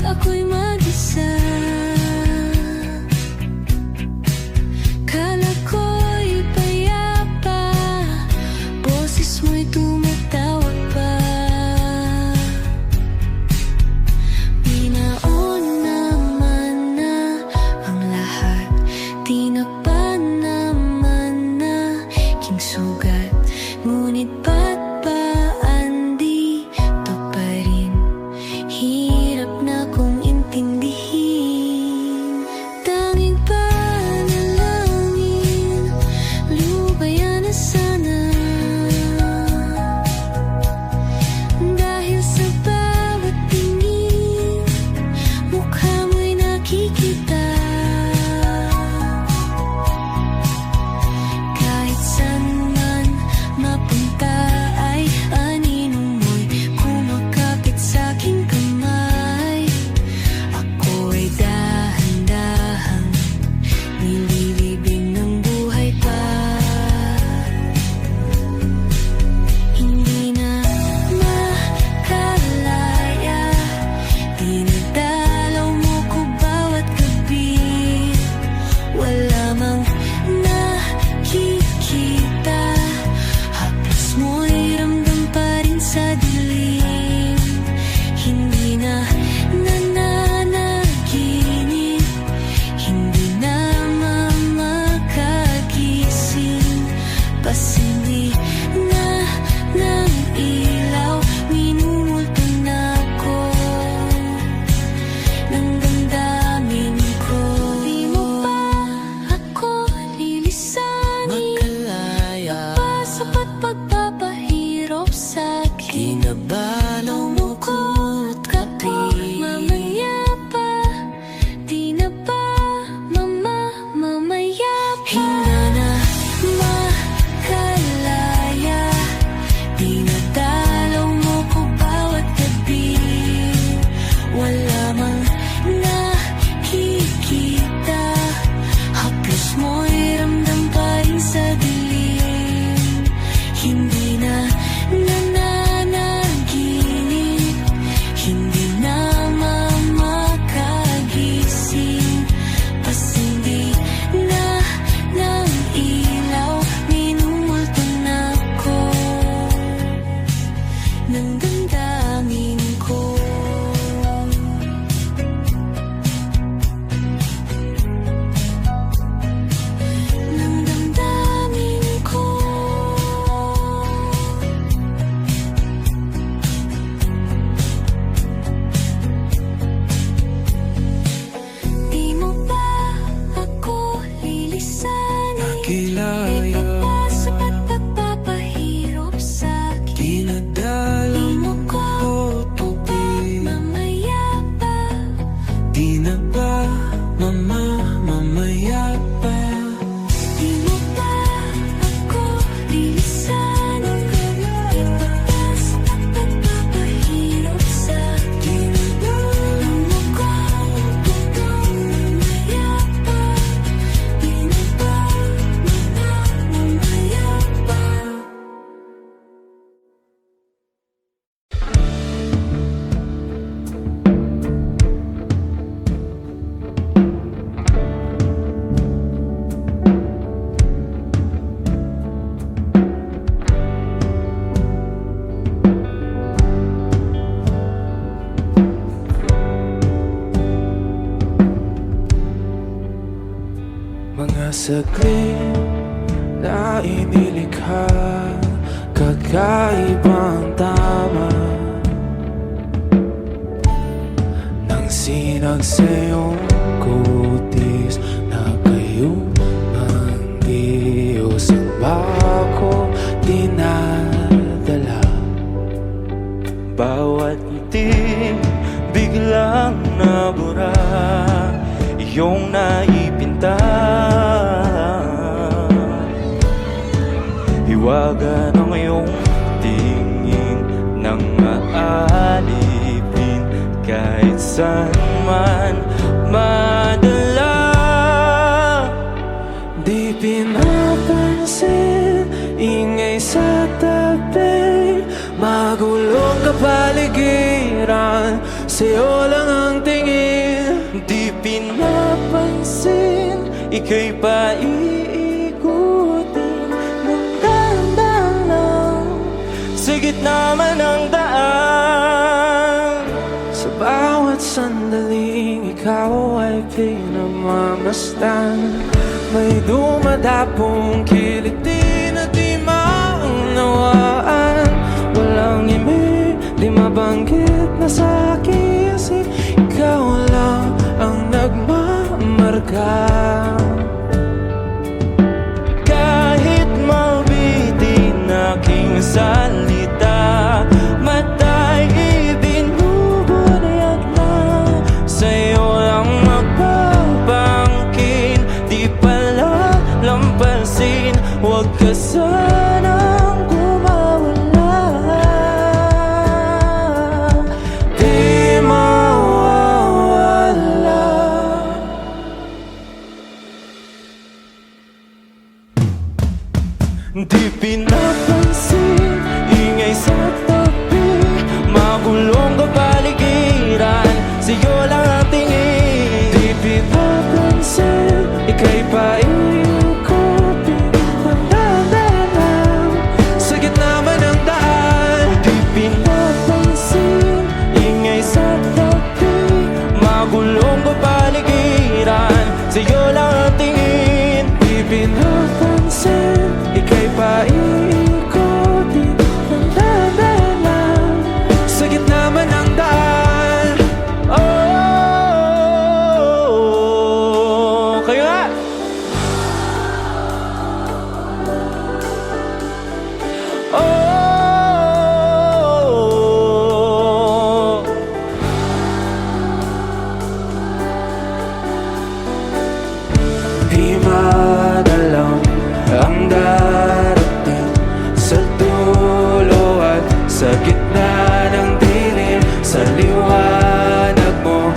ako'y mag-isa. Kala ko'y payapa, boses mo'y tumatawag pa. Binaon naman na ang lahat, tinakpan naman na king sugat. Ngunit ba't ba andito pa rin? Hirap na kong intindihin. Tanging panalangin, lubayan na sana. Dahil sa bawat tingin, mukha mo'y nakikita. Kahit saan man mapunta ay anino mo'y kumakapit sa'king kamay. Ako'y dahan-dahang nililibing ng buhay pa. Hindi na makalaya, dinadalaw mo ko bawat gabi. Wala mang nakikita, haplos mo'y ramdam pa rin sa dilim. Hindi na nananaginip, hindi na makagising. Pasindi na ng ilaw, minumulto na ko ng damdamin ko. Di mo ba ako lilisanin? Makalaya pa sapat pagpapahirap sa'kin. Kinabalaw mo ko't kapi. Mamaya pa, di na ba mamaya pa? Hinga na makalaya, dinadalaw mo ko bawat gabi. Wala mang nakikita, haplos mo'y ramdam pa rin sa dilim. Hindi na nananaginip, hindi na makagising. Pasindi na ng ilaw, minumulto na ko ng damdamin ko. Ng damdamin ko. Di mo ba ako lilisanin? Nakilaya, Di ba sapat pagpapahirap sa'kin? dinadalaw Di mo mo ko ko't tupi. mamaya pa. Di na ba mamaya pa? Di mo ba ako lilisanin? Di ba sapat pagpapahirap sa'kin? Di mo ko mamaya pa. Di na ba mamaya pa? Mga saglit na inilikha, kakaibang tama nang sinag sa iyong kutis na kayong ang Diyos ang bako dinadala. Bawat ngiti biglang nabura, iyong naipinta. Hiwaga ng iyong tingin nang maalipin kahit saan man madala. Di pinapansin, ingay sa tabi, magulong kapaligiran, sa'yo lang ang tingin. pinapansin, ika'y paiikutin ng dahan-dahan lang sa gitna man ng daan. Sa bawat sandaling ikaw ay pinamamasdan, may dumadapong kiliti na di maunawaan. Walang imig, di mabanggit na sa akin, kasi ikaw lang ang nagmamarka. Kahit mabitin aking salita, mata'y ibinubunayat na sa'yo lang magpapangkin. Di pala lampasin, huwag ka sanang kumawala. Di mawawala. Di pinapansin, ingay sa tabi, magulong kapaligiran, sa'yo lang ang tingin. Di pinapansin, ika'y paiikutin ng dahan-dahan sa gitna man ng daan. Di pinapansin, ingay sa tabi, magulong kapaligiran, sa'yo lang ang tingin. Di pinapansin, ika'y paiikutin ng dahan-dahan sa gitna man ng daan. Oh, kayo nga! Oh, di madalaw ang darating sa dulo at sa gitna ng dilim. Sa liwanag mo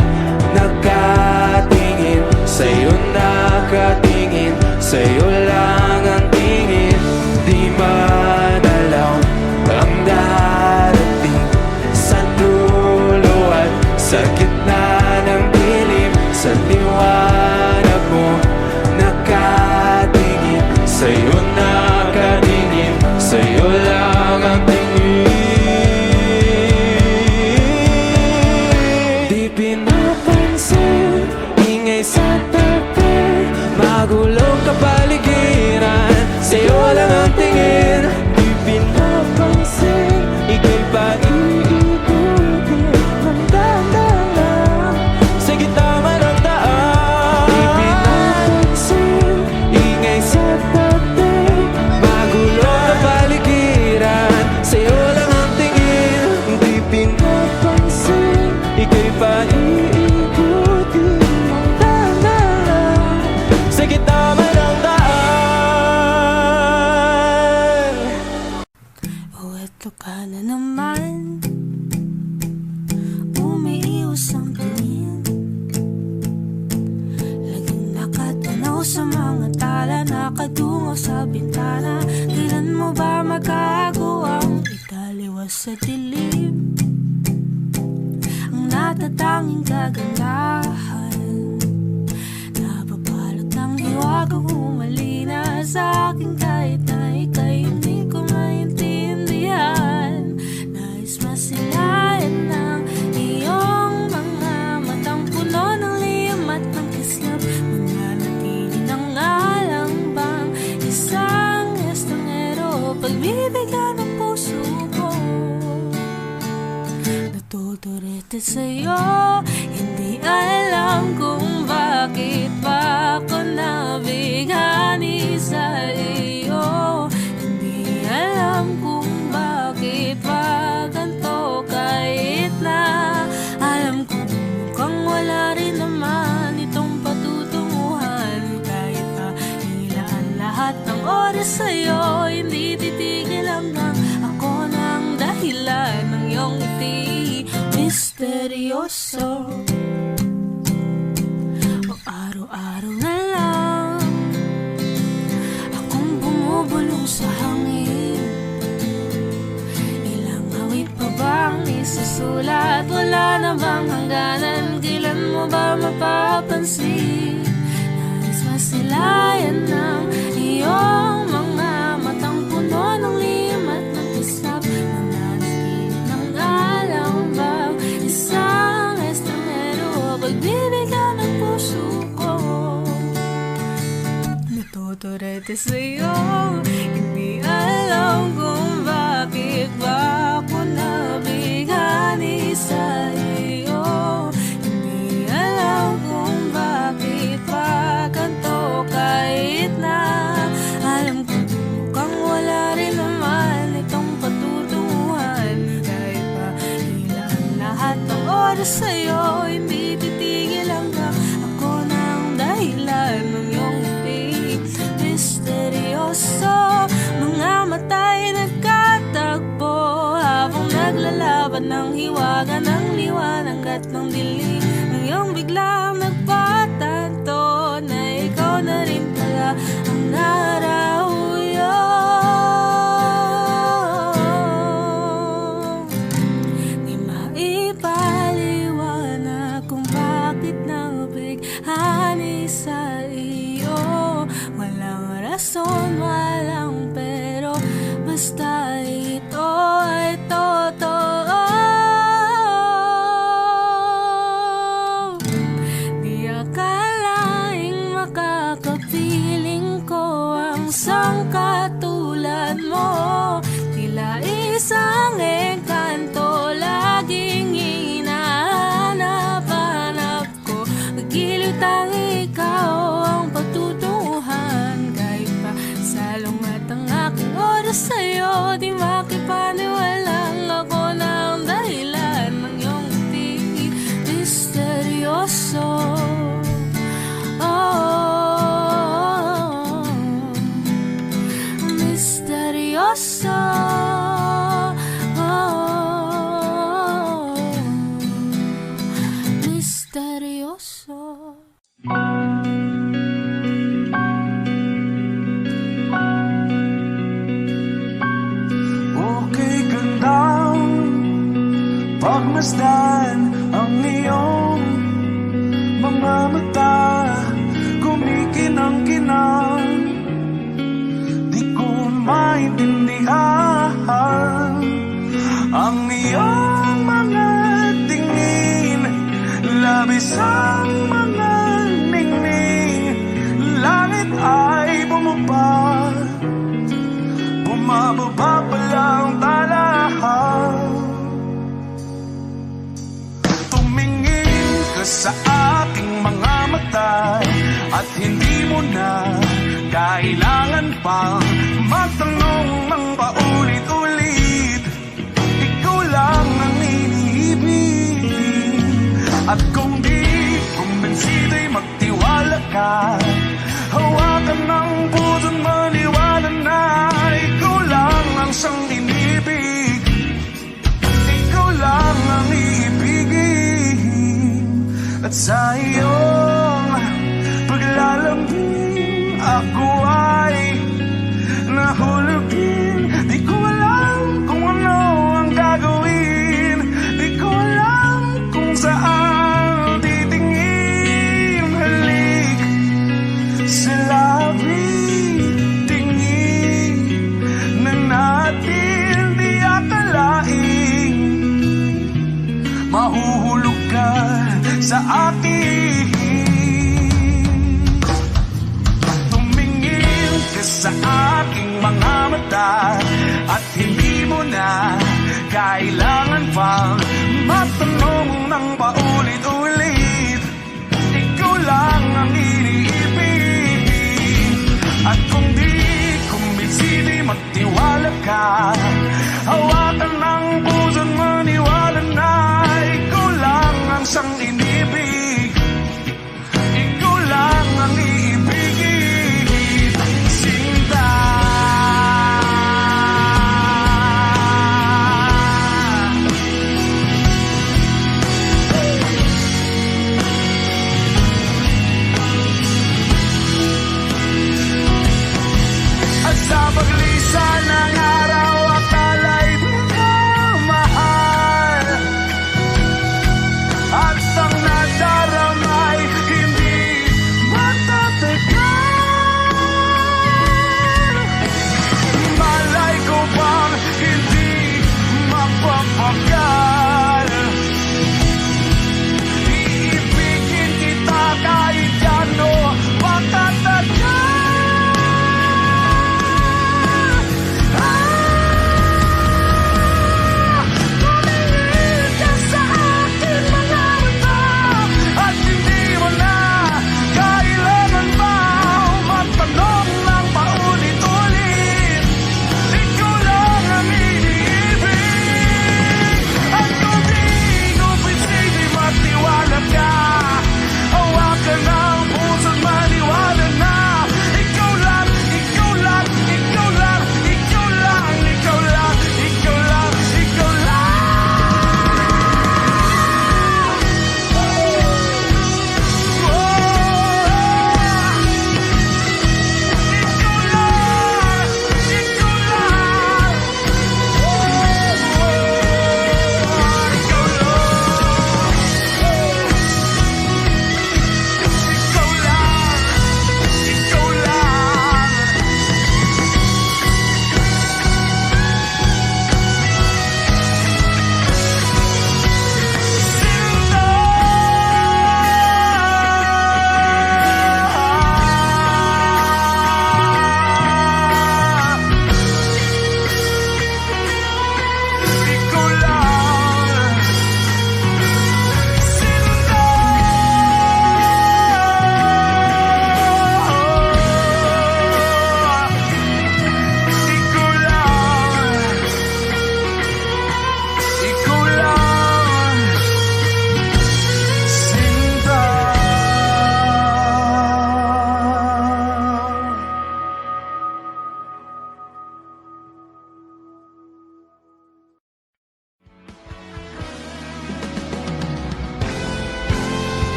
nakatingin, sa'yo nakatingin, sa'yo lang ang tingin. Di madalaw ang darating sa dulo at sa gitna ng dilim. Sa liwanag mo nakatingin, sa'yo nakatingin, sa'yo lang ang tingin. Di pinapansin, ingay sa tabi, magulong kapaligiran, sa'yo lang ang tingin. Di pinapansin, ika'y paiikutin ng dahan-dahan sa gitna man ng daan. Di pinapansin, ingay sa tabi, magulong kapaligiran, sa'yo lang ang tingin. Di pinapansin, ika'y paiikutin ng dahan-dahan sa gitna man ng daan. Oh, eto ka na naman, umiiwas ang tingin, laging nakatanaw sa mga tala, nakadungaw sa bintana. Kailan mo ba magagawang italiwas sa dilim ang natatanging kagandahan? Nababalot ng hiwaga, humalina sa akin kahit na ika'y hindi ko maintindihan. Nais masilayan ng iyong mga matang puno ng liyam at ng kislap. Mananatili ng alang bang isang estranghero, pagbibigyan ng puso ko. Natuturete sa'yo, hindi alam kung bakit ba ako nabighani sa iyo. Hindi alam kung bakit ba ganito, kahit na alam ko mukhang wala rin naman itong patutunguhan. Kahit pa ilaan lahat ng oras sa'yo, hindi titigil hanggang ako ng dahilan ng iyong ngiti misteryoso. O araw-araw na lang akong bumubulong sa hangin. Ilang awit pa bang isusulat? Wala na bang hangganan? Kailan mo mo ba mapapansin? Nais masilayan ng iyong mga matang puno ng lihim at ng kislap. Nananatili ng alang bang isang estranghero, pagbibigyan ng puso ko. Natuturete sa'yo, hindi alam kung bakit ba ako nabighani sa iyo. Hindi alam kung bakit ba ganito, kahit na alam ko mukhang wala rin naman itong patutunguhan. Kahit pa ilan lahat ng oras sa'yo, hindi titigil hanggang ako ng dahilan ng iyong ngiti. Misteryoso, mga mata'y nagkatagpo habang naglalaban ng hiwaga ng liwanag at ng dilim. Ngayong biglang nagpatanto na ikaw na rin pala ang narauyo. Di maipaliwanag kung bakit nabighani sa iyo. Walang rason, walang pero, basta ito ay totoo. Di akalaing makakapiling ko ang sangkatulad mo. Tila isang engkanto, laging hinahanap-hanap ko. Magiliw tang ikaw ang patutunguhan. Kahit pa salong at ang aking oras sa'yo, di makipaniwalang ako ng dahilan ng iyong ngiti. Misteryoso, oh, misteryoso, oh, misteryoso. Okay, gandang pagmasdan ang iyong mga mata, kumikinang-kinang. Di ko maintindihan ang iyong mga tingin, labis ang mga ningning. Langit ay bumaba, bumababa pa lang talahaw. Tumingin ka sa aking mga mata at hindi mo na kailangan pang magtanong ng paulit-ulit. Ikaw lang ang iniibig, at kung di kumbensito'y magtiwala ka. Hawakan ng puso't maniwala na ikaw lang ang siyang inibig. Ikaw lang ang iibigin, at sa iyong paglalambing ako ay nahulog din. Di ko alam kung ano ang gagawin, di ko alam kung saan titingin. Halik sa labi, tingin na natin di akalain. Mahuhulog ka sa akin. Tumingin ka sa aking mga mata at hindi mo na kailangan pang matanong ng paulit-ulit. Ikaw lang ang iniibig, at kung di kumbensito'y magtiwala ka. Hawakan ng puso't maniwala na ikaw lang ang siyang inibig. Ikaw lang ang iibigin, Sinta.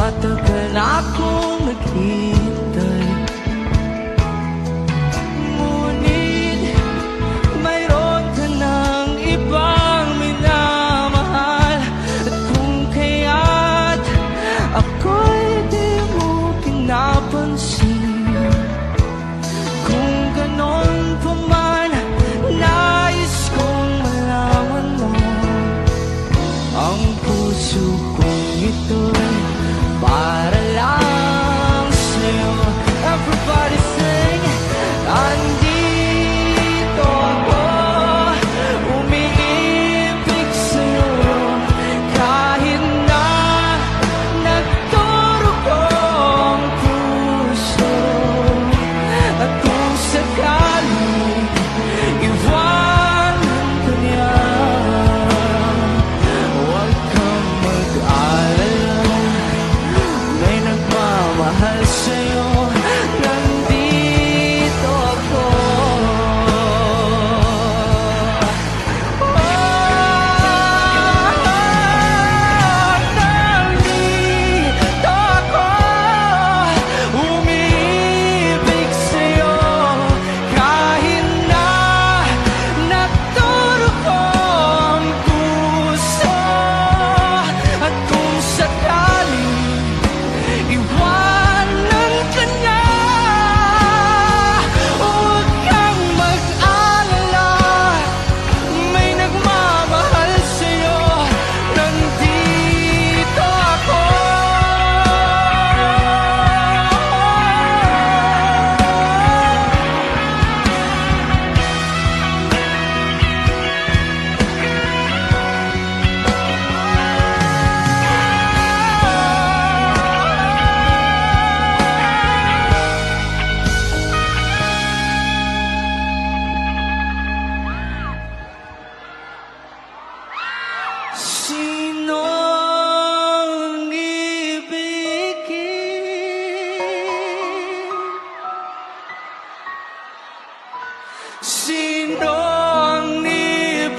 Matagal na akong naghihintay, ngunit mayroon ka ng ibang minamahal. At kung kaya't ako'y di mo pinapansin, kung ganon pa man, nais kong malaman mo ang puso kong ito'y para lang sa'yo. Everybody sing, andito ako, umiibig sa'yo, kahit na nagdurugo ang puso. At kung sakaling iwanan ka niya, huwag kang mag-alala, may nagmamahal sa'yo. Nandito ako. Nandito ako, umiibig sa'yo, kahit na nagdurugo ang puso. At kung sakaling iwanan ka niya, huwag kang mag-alala, may nagmamahal sa'yo. Nandito ako. Sinong ibigin? Sinong ibigin?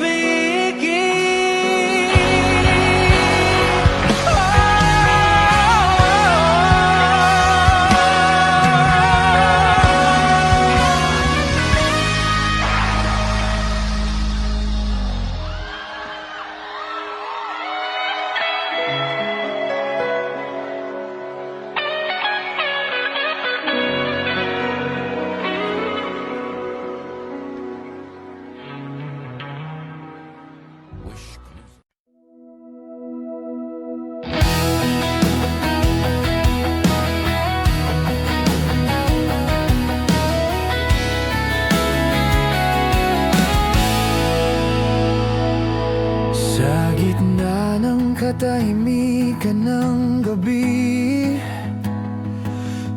Sa gitna ng katahimikan ng gabi,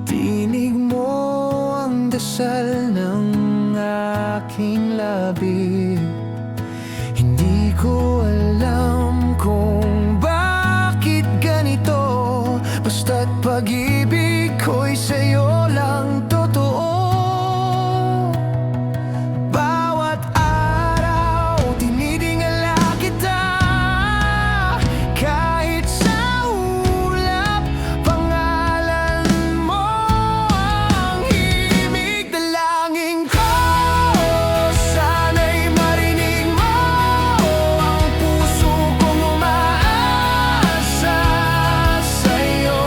tinig mo ang dasal ng aking labi. Hindi ko alam kung bakit ganito, basta't pag-ibig ko'y sa'yo lang totoo. Bawat araw dinidingala kita, kahit sa ulap pangalan mo ang himig. Dalangin ko, sana'y marinig mo ang puso kong umaasa sa'yo,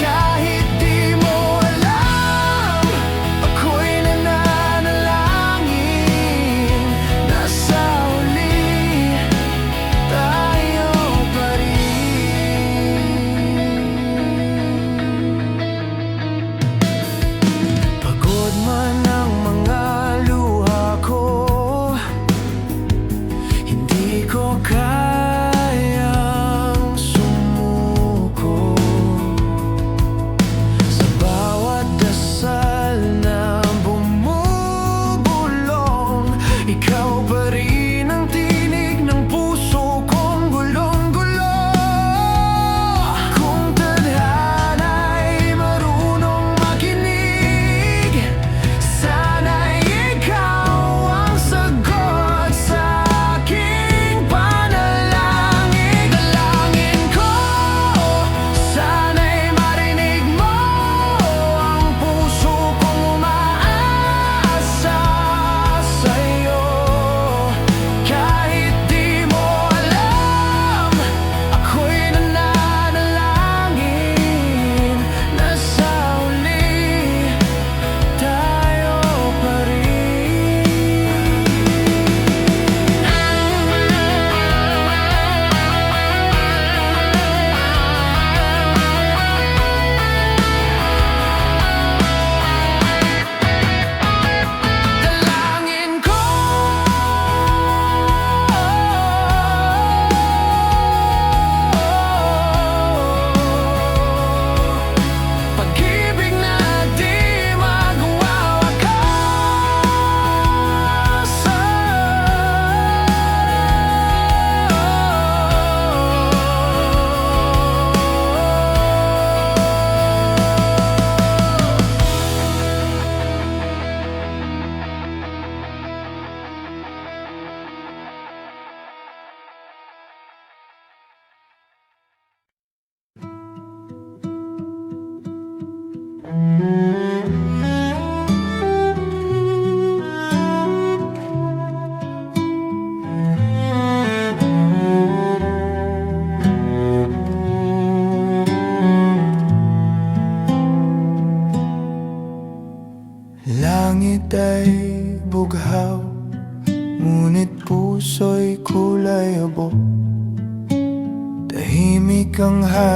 kahit di mo alam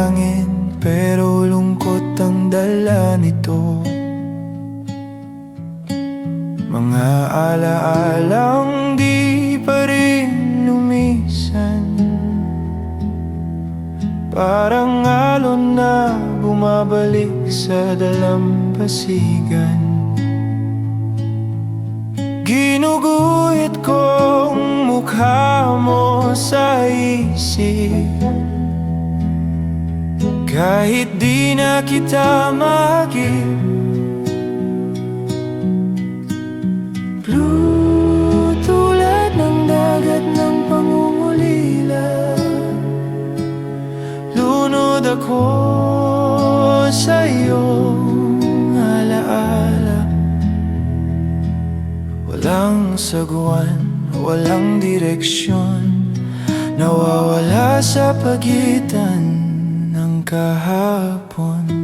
panalangin, pero lungkot ang dala nito. Mga alaalang di pa rin lumisan, parang alon na bumabalik sa dalampasigan. Ginuguhit ko ang mukha mo sa isip, kahit di na kita makita. Blue tulad ng dagat ng pangungulila, lunod ako sa iyong alaala. Walang saguan, walang direksyon, nawawala sa pagitan ng kahapon.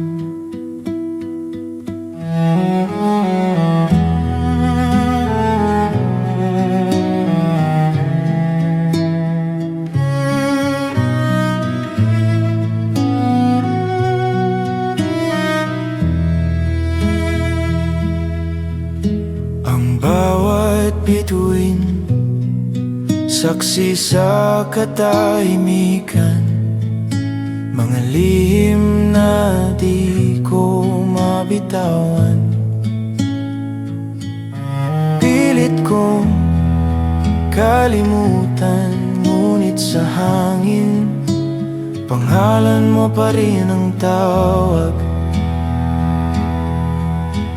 Bawat bituin, saksi sa katahimikan, mga lihim na di ko mabitawan. Pilit kong kalimutan, ngunit sa hangin pangalan mo pa rin ang tawag.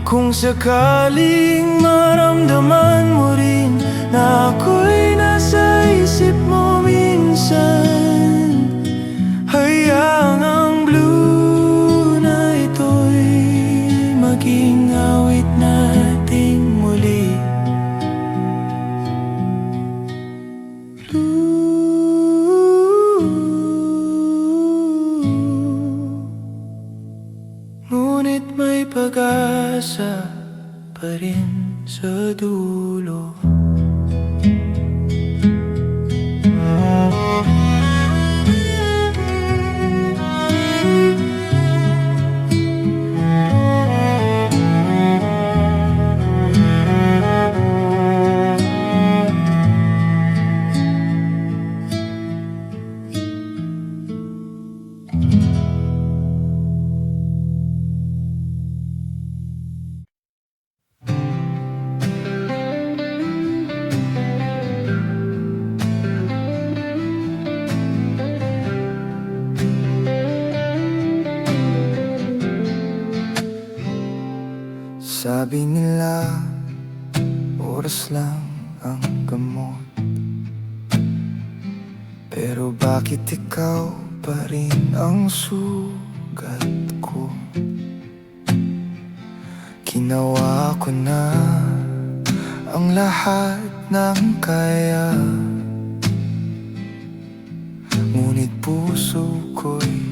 Kung sakaling maramdaman mo rin na ako'y nasa isip mo minsan, hayaang ang blue na ito'y maging awit nating muli. Blue, ngunit may pag-asa pa rin sa dulo. Sabi nila, oras lang ang gamot, pero bakit ikaw pa rin ang sugat ko? Ginawa ko na ang lahat ng kaya, ngunit puso ko'y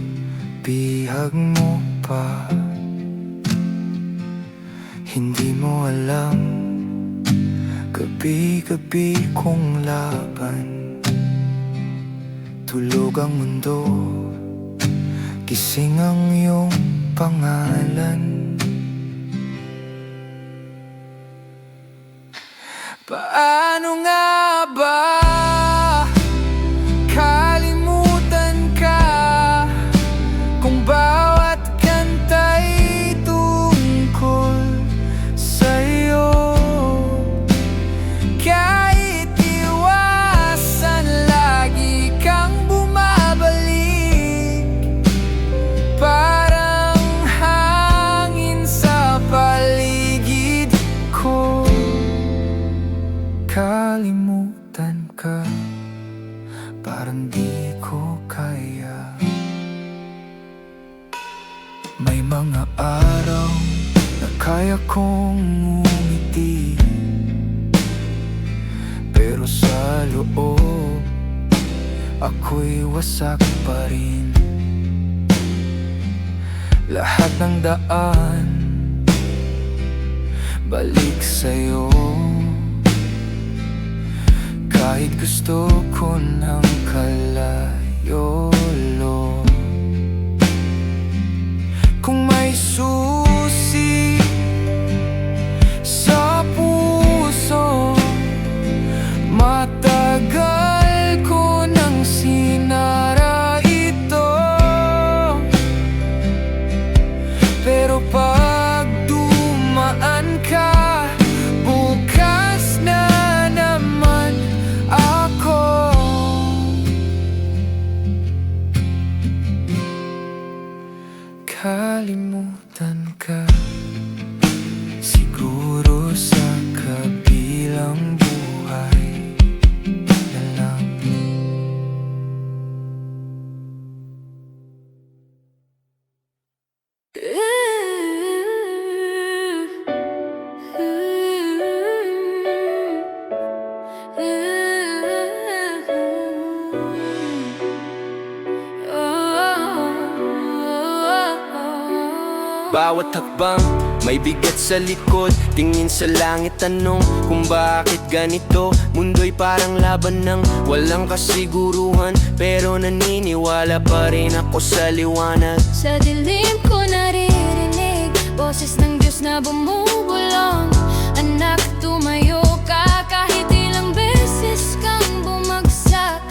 bihag mo pa. Hindi mo alam, gabi-gabi kong laban, tulog ang mundo, gising ang iyong pangalan. Paano nga ba kalimutan ka kung bawat kanta'y tungkol sa'yo? Kahit iwasan, lagi kang bumabalik, parang hangin sa paligid ko. Kalimutan ka, parang di ko kaya. May mga araw na kaya kong umiti, pero sa loob ako'y wasak pa rin. Lahat ng daan balik sa'yo, kahit gusto ko ng kalayo-lo. makalimutan ka. Siguro sa kabilang buhay na lang. Bawat hakbang may bigat sa likod. Tingin sa langit, tanong kung bakit ganito. Mundo'y parang laban ng walang kasiguruhan, pero naniniwala pa rin ako sa liwanag. Sa dilim ko naririnig boses ng Diyos na bumubulong. Anak, tumayo ka kahit ilang beses kang bumagsak.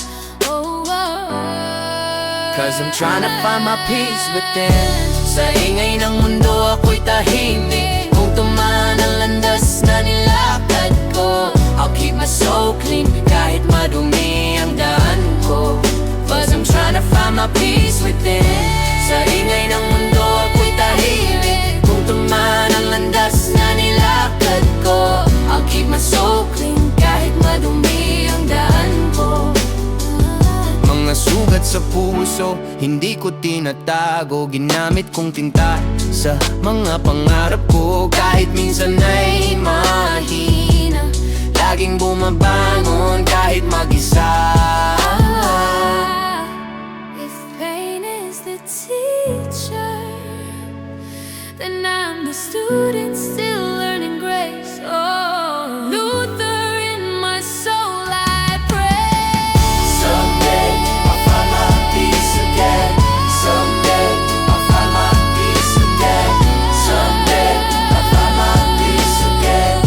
Oh, oh, oh. Cause I'm trying to find my peace within. Sa ingay ng mundo ako'y tahimik. Kung tumaan ang landas na nilakad ko, I'll keep my soul clean kahit madumi ang daan ko. Cause I'm trying to find my peace within. Sa ingay ng mundo ako'y tahimik. Kung tumaan ang landas na nilakad ko, I'll keep my soul clean kahit madumi ang daan ko. Mga sugat sa puso, hindi ko tinatago. Ginamit kong tinta sa mga pangarap ko. Kahit minsan ay mahina, laging bumabangon kahit mag-isa. If pain is the teacher, then I'm the student still learning grace. Oh, Luther in my soul I pray. Someday I'll find my peace again. Someday I'll find my peace again. Someday I'll find my peace again.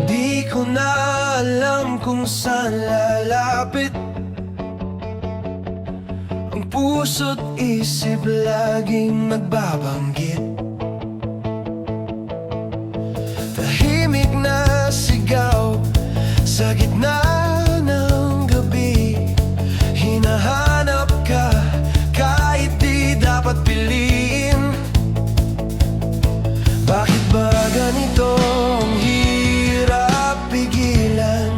Di ko na alam kung saan lalapit. Ang puso't isip laging nagbabanggit. Tahimik na sigaw sa gitna ng gabi. Hinahanap ka kahit di dapat piliin. Bakit ba ganito ang hirap pigilan?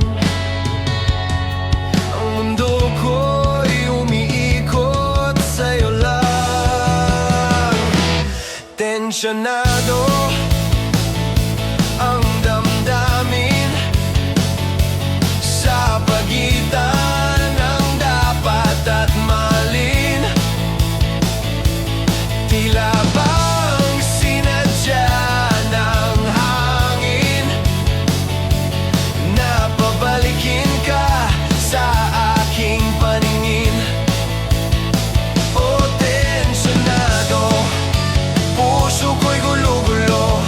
Ang mundo ko'y umiikot sa'yo lang. Tensyonado ang damdamin sa pagitan ng dapat at malin. Tila bang sinadya ng hangin na pabalikin ka sa aking paningin. O tensyonado, puso ko'y gulo-gulo.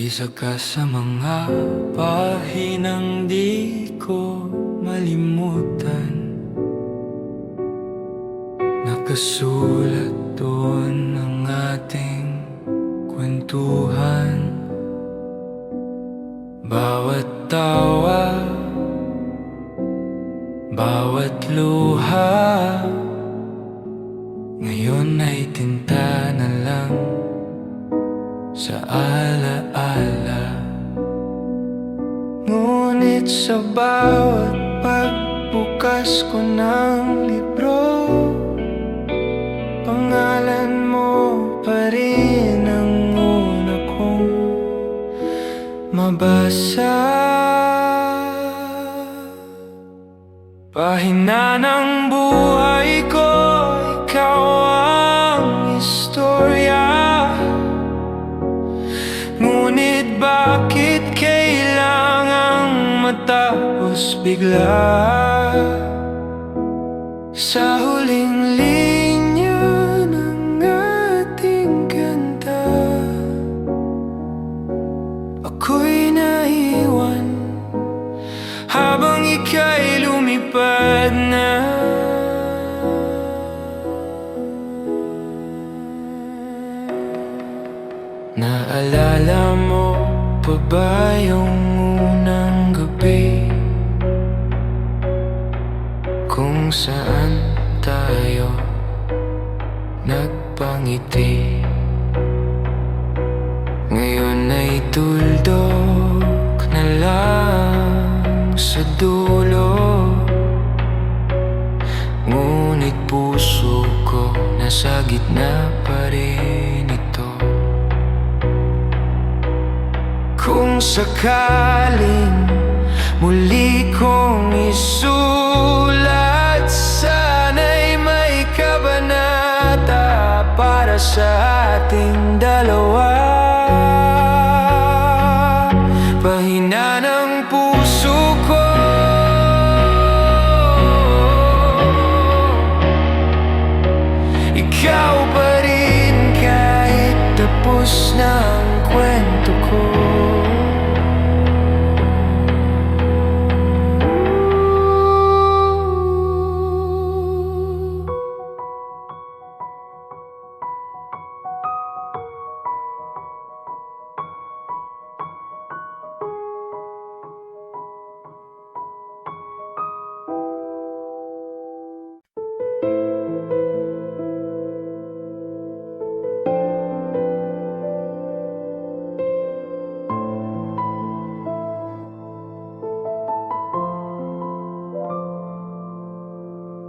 Isa ka sa mga pahinang di ko malimutan. Nakasulat doon ang ating kwentuhan. Bawat tawa, bawat luha, ngayon ay tinta na lang sa alaala. Ngunit sa bawat pagbukas ko ng libro, pangalan mo pa rin ang una kong mabasa. Pahina ng buhay ko, ikaw ang istorya. Ngunit bakit kailangang matapos bigla? Sa huling linya ng ating kanta, ako'y naiwan habang ika'y lumipad na. Naalala mo pa ba yung unang gabi kung saan tayo nagpangiti? Ngayon ay tuldok na lang sa dulo, ngunit puso ko nasa gitna pa rin ito. Kung sakaling muli kong isulat, sana'y may kabanata para sa ating dalawa. Pahina ng puso ko, ikaw pa rin kahit tapos na ang kwento ko.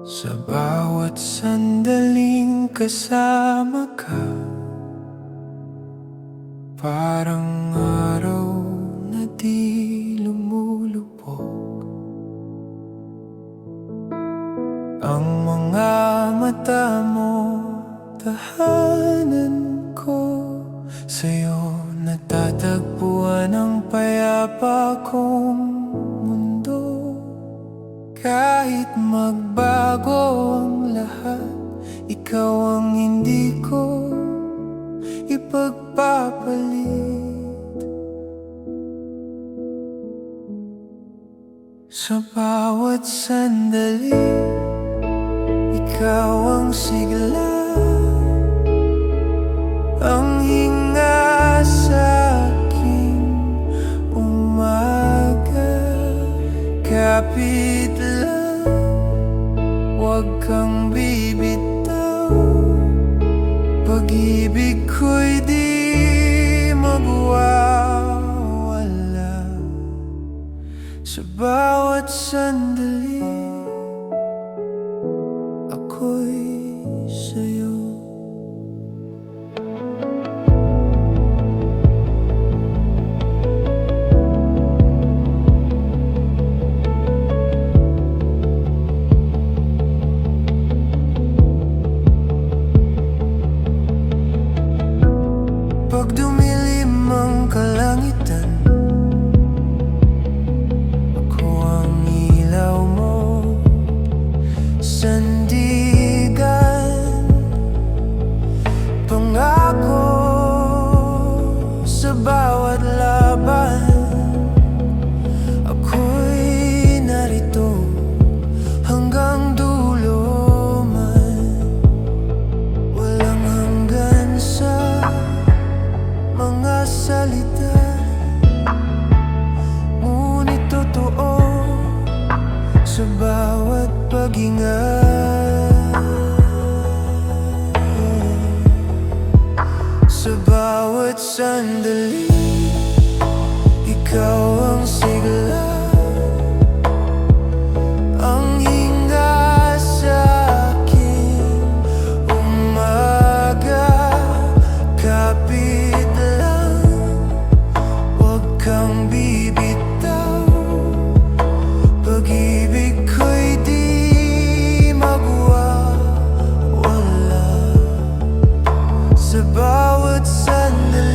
Sa bawat sandaling kasama ka, parang araw na di lumulubog. Ang mga mata mo, tahanan ko. Sa'yo natatagpuan ang payapa kong mundo. Kahit magbago ang lahat, ikaw ang hindi ko ipagpapalit. Sa bawat sandali, ikaw ang sigla, ang hinga sa aking umaga. Kapit lang, huwag kang bibitaw. Pag-ibig ko'y di magwawala. Sa bawat sandali, ako'y sa'yo. Pag dumilim ang kalangitan, ako ang ilaw mo. bawat sandali, ikaw ang sigla, ang hinga sa aking umaga. Kapit lang, huwag kang bibitaw, pag-ibig ko'y di magwawala sa bawat sandali.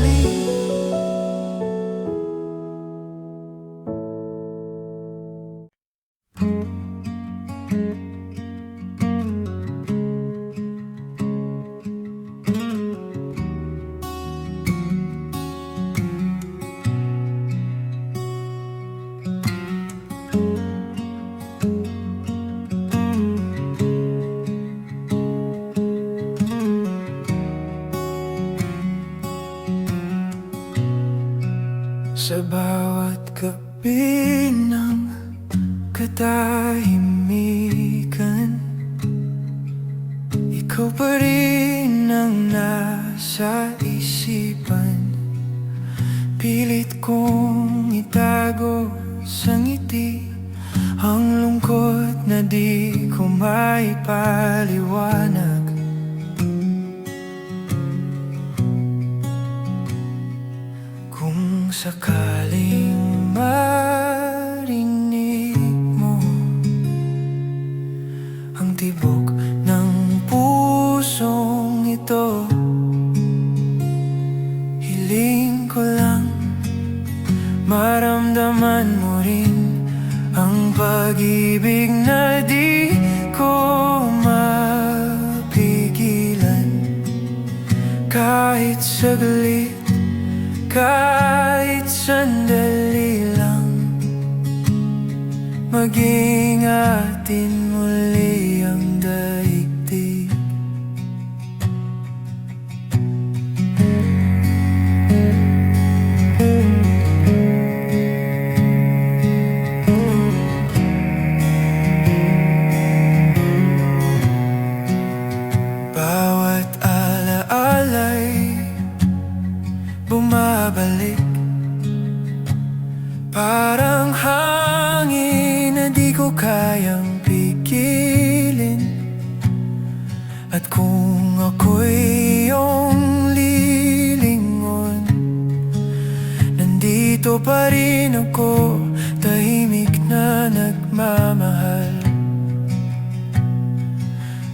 Sa bawat gabi ng katahimikan, ikaw pa rin ang nasa isipan. Pilit kong itago sa ngiti ang lungkot na di ko maipaliwanag. Kung sakaling marinig mo ang tibok ng pusong ito, hiling ko lang maramdaman mo rin ang pag-ibig na di ko mapigilan. Kahit saglit, kahit sandali lang, maging atin muli ang daigdig. Bawat alaala'y bumabalik, parang hangin na di ko kayang pigilin. At kung ako'y iyong lilingon, nandito pa rin ako, tahimik na nagmamahal.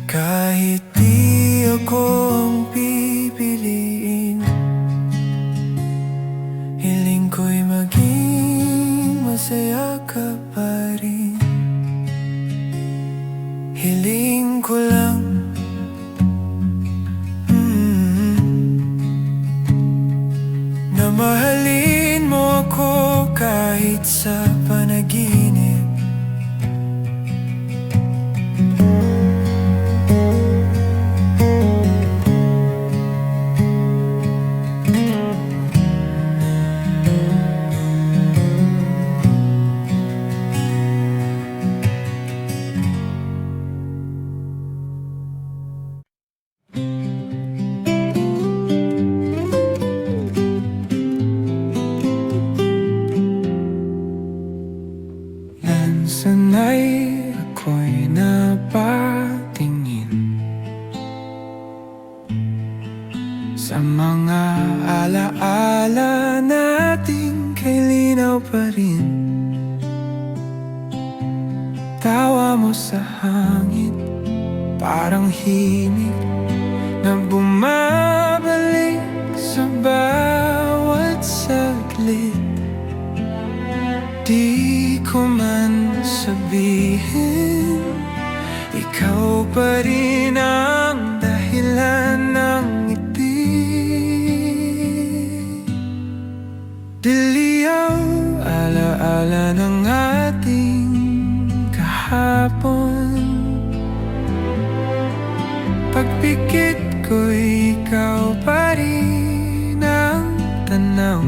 Kahit di ako ang pipiliin, hiling ko'y maging masaya ka pa rin. Hiling ko lang na mahalin mo ako kahit sa panaginip. Sanay ako'y napatingin sa mga alaala nating kay linaw pa rin. Tawa mo sa hangin, parang himig na bumabalik sa bawat saglit. Di ko man sabihin, ikaw pa rin ang dahilan ng ngiti. Diliyaw alaala ng ating kahapon, pagpikit ko'y ikaw pa rin ang tanaw.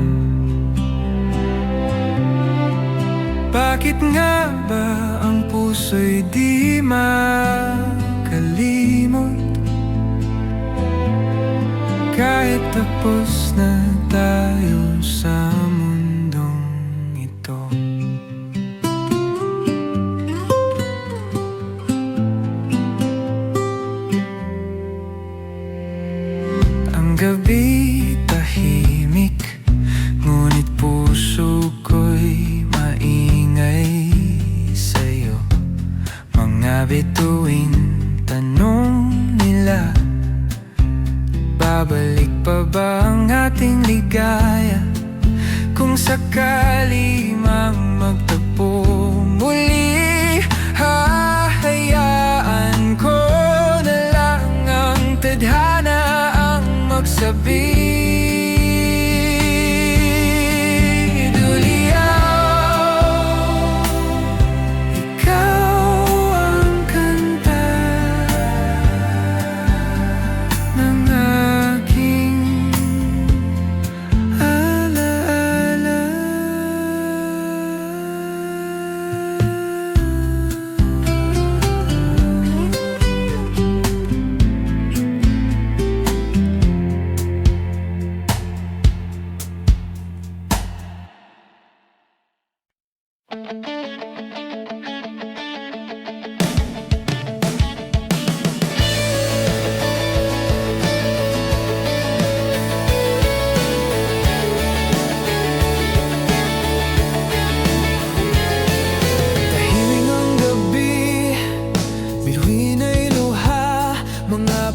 Bakit nga ba ang puso'y di makalimot? Kahit tapos na tayo sa mundong ito. Ang gabi tahimik, ngunit puso ko'y maingay sa'yo. Mga bituing tanong nila, babalik pa ba ang ating ligaya? Kung sakali mang magtagpo muli, hahayaan ko na lang ang tadhana ang magsabi.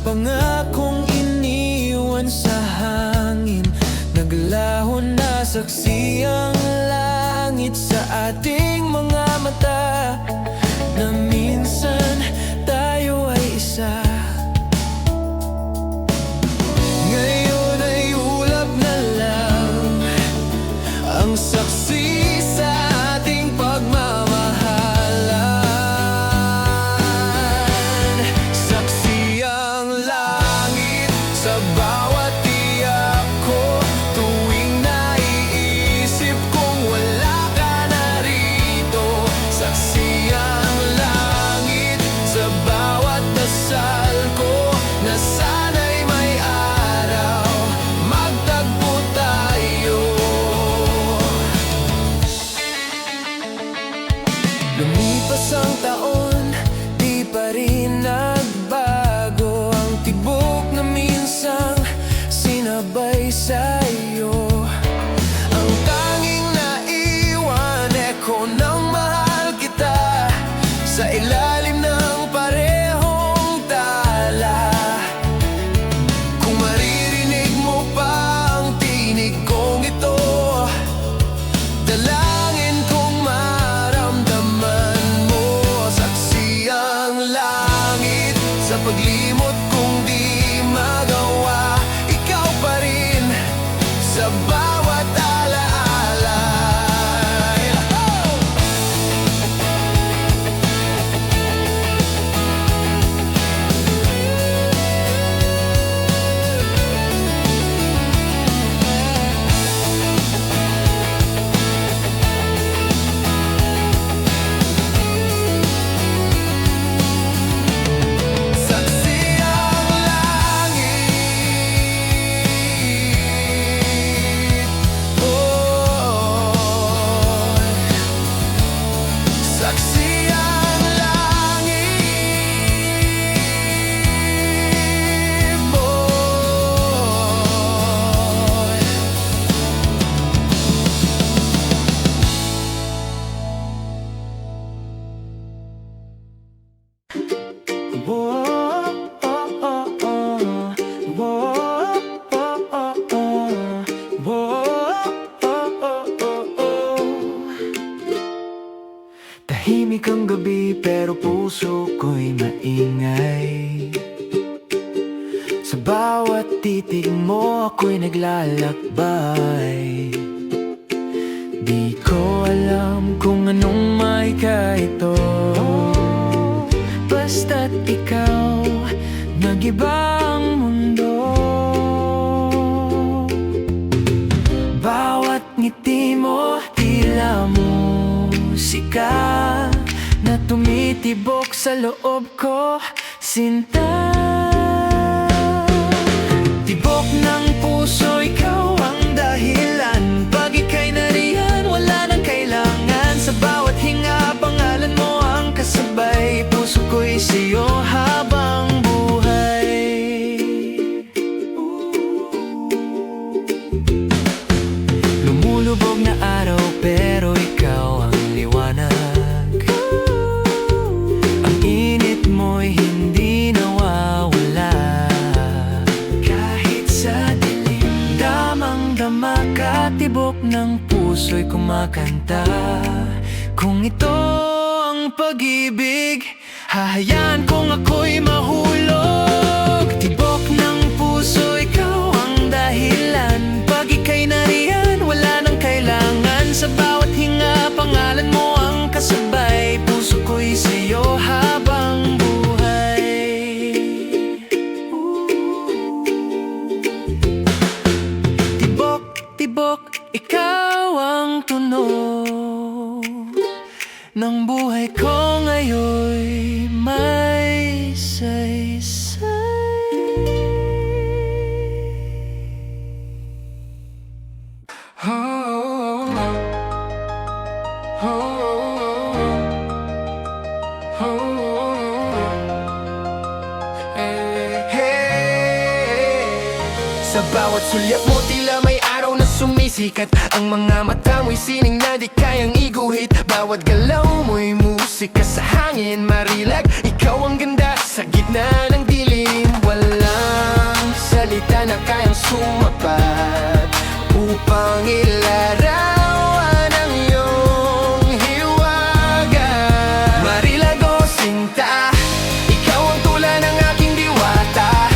Pangakong iniwan sa hangin, naglaho na saksi ang langit sa ating mga mata, na minsan tayo ay isa. Ngayon ay ulap na lang ang saksi sa ating pagmamahalan. Saksi ang langit sa bawat tiyak ko, tuwing naiisip kong wala ka na rito. Saksi ang langit sa bawat dasal ko, na sana'y may araw magtagpo tayo. Lumipas ang taon, di pa rin nagbago ang tibok na minsang sinabay sa'yo. Ang tanging naiwan, eko ng mahal kita sa ilalim ng parehong tala. Kung maririnig mo pa ang tinig kong ito, dalangin kong maramdaman mo. Saksi ang langit sa paglimot kong di magawa, ikaw pa rin sa bawat alaala. Saksi ang langit, oh. Saksi ang langit, boy. Tahimik ang gabi pero puso ko'y maingay. Sa bawat titig mo ako'y naglalakbay. Di ko alam kung anong may kaito, basta't ikaw, nag-iba ang mundo. Bawat ngiti mo, tila musika na tumitibok sa loob ko, sinta. Tibok ng puso, ikaw ang dahilan. ng puso'y kumakanta. Kung ito ang pag-ibig, hahayaan kong ako'y mahulog. Tibok ng puso, ikaw ang dahilan. Pag ika'y nariyan, wala nang kailangan. Sa bawat hinga, pangalan mo ang kasabay. Puso ko'y sa'yo habang buhay. Tibok, tibok, ikaw ang tunog ng buhay ko ngayon'y may saysay. Oh, oh, oh, oh, oh. Hey, hey. Sa bawat sulyap mo tila may araw na sumisikat. Ang mga mata mo'y sining na di kayang iguhit. Bawat galaw mo'y musika sa hangin marilag. Ikaw ang ganda sa gitna ng dilim. Walang salita na kayang sumapat upang ilarawan ang iyong hiwaga. Marilag o sinta, ikaw ang tula ng aking diwata.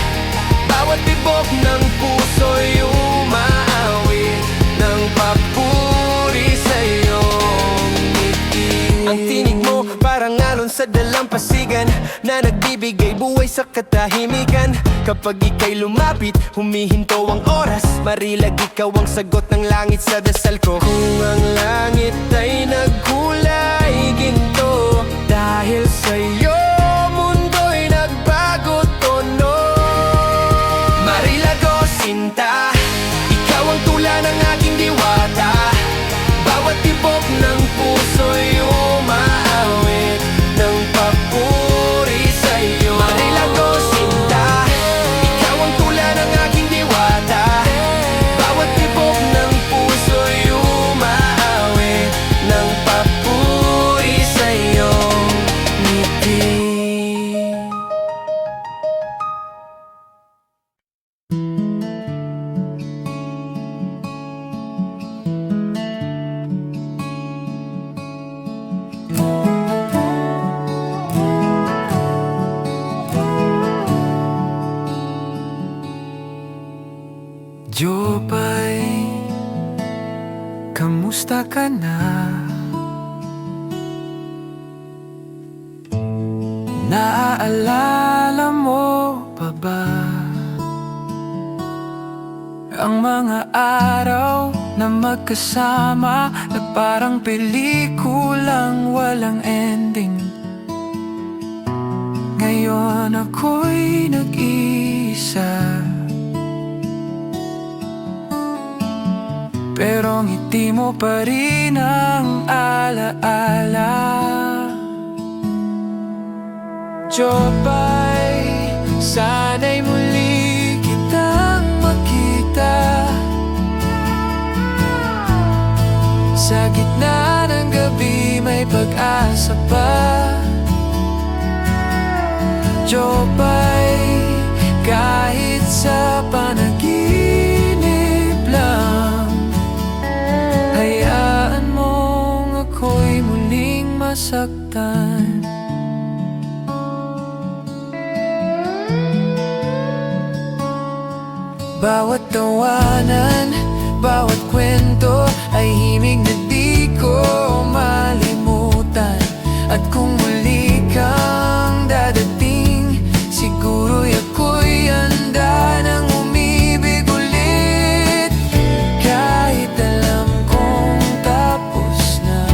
Bawat tibok ng puso'y umaawit ng papuri sa iyong ngiti. Ang tinig mo parang alon sa dalampasigan na nagbibigay buhay sa katahimikan. Kapag ika'y lumapit, humihinto ang oras. Marilag, ikaw ang sagot ng langit sa dasal ko. Kung ang langit ay nagkulay ginto, dahil sa'yo mundo'y nagbago tono. Marilag o sinta, ikaw ang tula ng aking diwata. Bawat tibok ng puso'y umaawit ng papuri sa'yo. Marilag o sinta, ikaw ang tula ng aking diwata. Bawat tibok ng puso'y umaawit ng papuri sa'yo ngiti. Jopay, kamusta ka na? Naaalala mo pa ba ang mga araw na magkasama na parang pelikulang walang ending? Ngayon ako'y nag-iisa, pero ngiti mo pa rin ang alaala. Jopay, sana'y muli kitang makita sa gitna ng gabi, may pag-asa pa. Jopay, kahit sa panaginip lang, hayaan mong ako'y muling masaktan. Bawat tawanan, bawat kwento ay himig na di ko malimutan. At kung muli kang dadating, siguro'y ako'y handa nang umibig ulit. Kahit alam kong tapos na,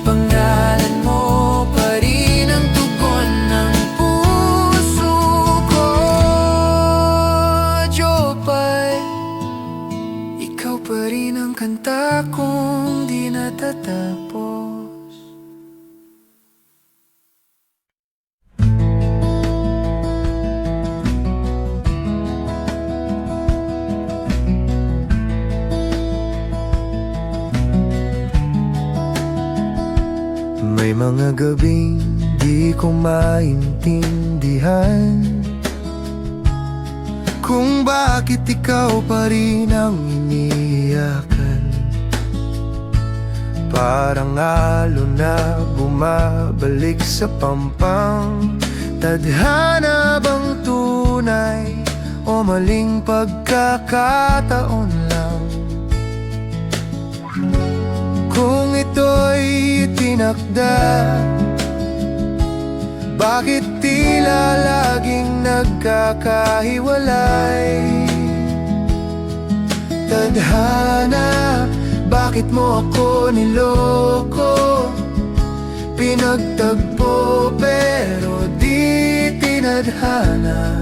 pangalan mo pa rin ang tugon ng puso ko. Jopay, ikaw pa rin ang kanta kong di natatapos. May mga gabing di ko maintindihan kung bakit ikaw pa rin ang iniyakan. Parang alon na bumabalik sa pampang. Tadhana bang tunay o maling pagkakataon lang? Kung ito'y tinakda, bakit tila laging nagkakahiwalay? Tadhana, bakit mo ako niloko? Pinagtagpo pero di tinadhana.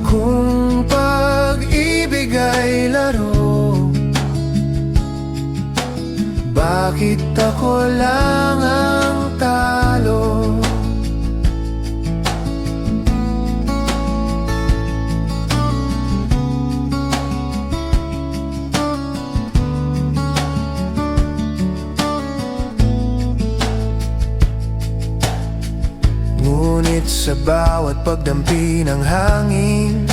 Kung pag-ibig ay laro, bakit ako lang ang talo? Ngunit sa bawat pagdampi ng hangin,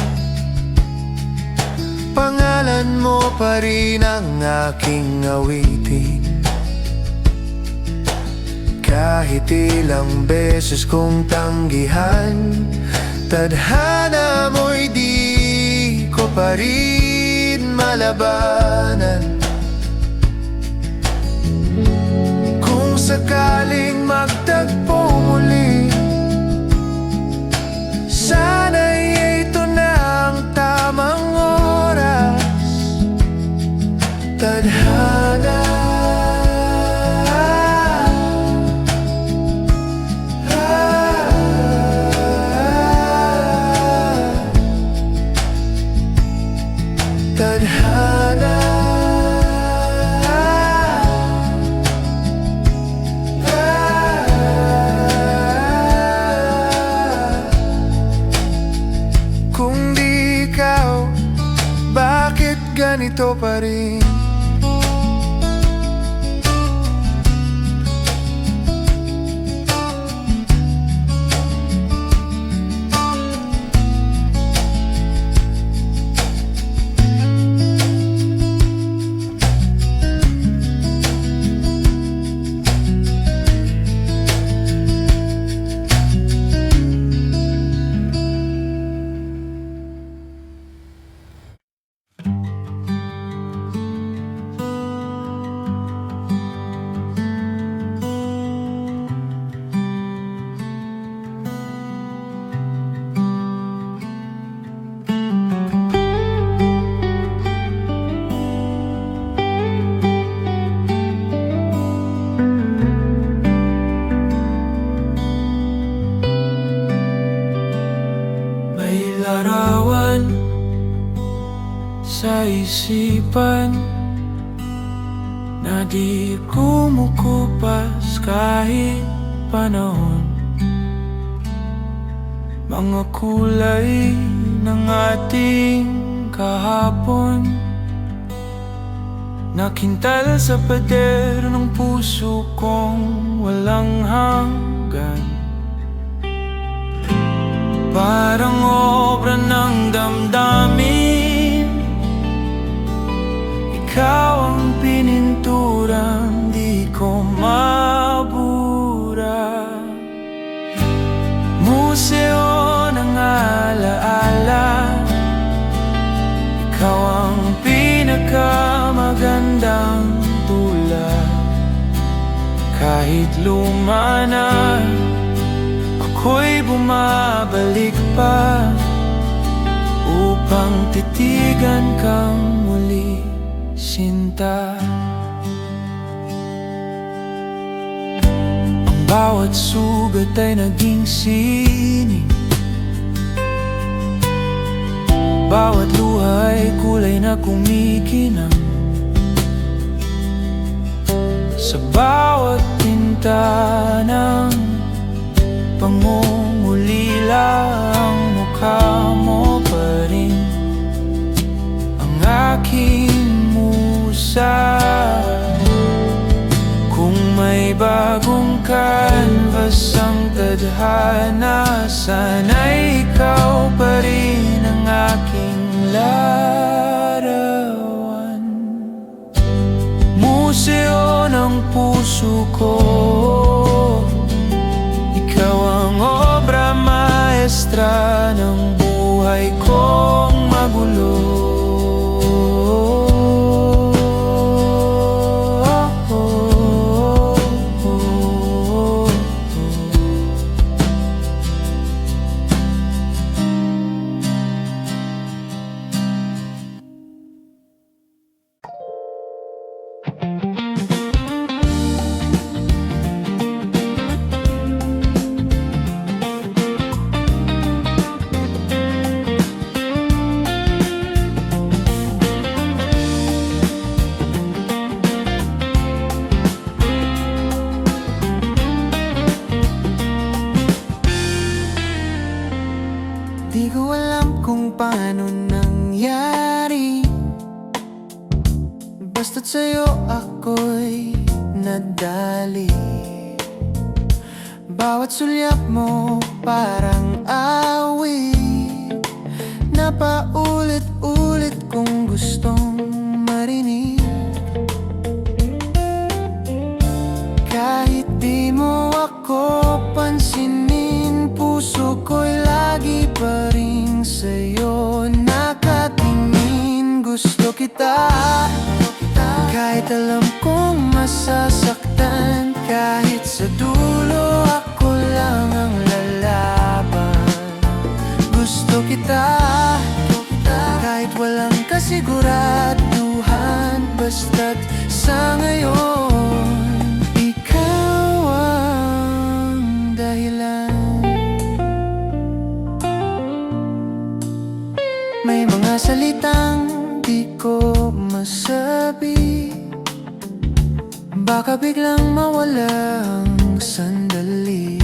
pangalan mo pa rin ang aking awitin. Kahit ilang beses kong tanggihan, tadhana mo'y di ko pa rin malabanan. Kung sakaling magtagpo muli, sana'y ito na ang tamang oras. Tadhana, tadhana, kung di ikaw, bakit ganito pa rin? Larawan sa isipan na di kumukupas kahit panahon. Mga kulay ng ating kahapon, nakintal sa pader ng puso kong walang hanggan. Parang obra ng damdamin, ikaw ang pininturang di ko mabura. Museo ng alaala, ikaw ang pinakamagandang tula. Kahit luma na, ako'y bumabalik pa upang titigan kang muli, sinta. Ang bawat sugat ay naging sining, bawat luha ay kulay na kumikinang. Sa bawat tinta ng pangungulila, ang mukha mo pa rin ang aking musa. Kung may bagong canvas ang tadhana, sana'y ikaw pa rin ang aking larawan. Museo ng puso ko, ikaw ang obra maestra ng buhay kong magulo. Di ko alam kung paano nangyari, basta't sa'yo ako'y nadali. Bawat sulyap mo parang awit na paulit-ulit kong gustong marinig. Kahit di mo ako pansinin, puso ko'y lagi pa rin sa'yo nakatingin. Gusto kita, kahit alam kong masasaktan, kahit sa dulo ako lang ang lalaban. Gusto kita, kahit walang kasiguraduhan, basta't sa ngayon ikaw ang dahilan. May mga salitang di ko masabi, baka biglang mawala ang sandali.